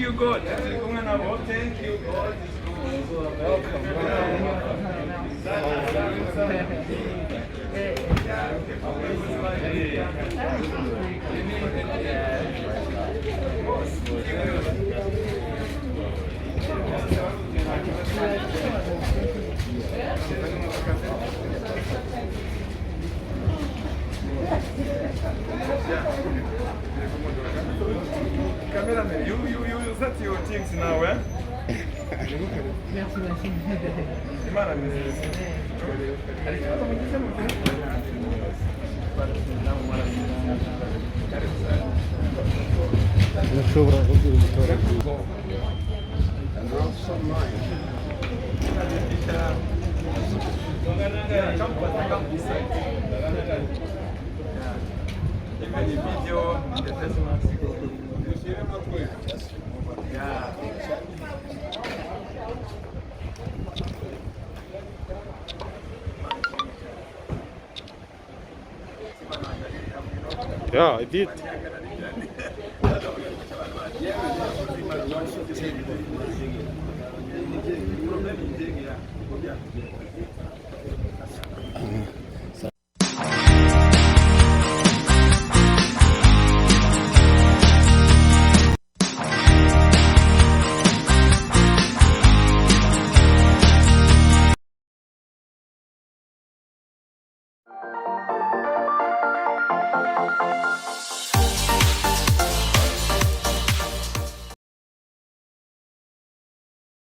you God. Thank you God. Cameraman, you set your things now, eh? Merci, merci. Imana mwiza. Hari ikibazo mugize mu Nashobora kugira umutora. Even the video, the personal yeah. Yeah, I did.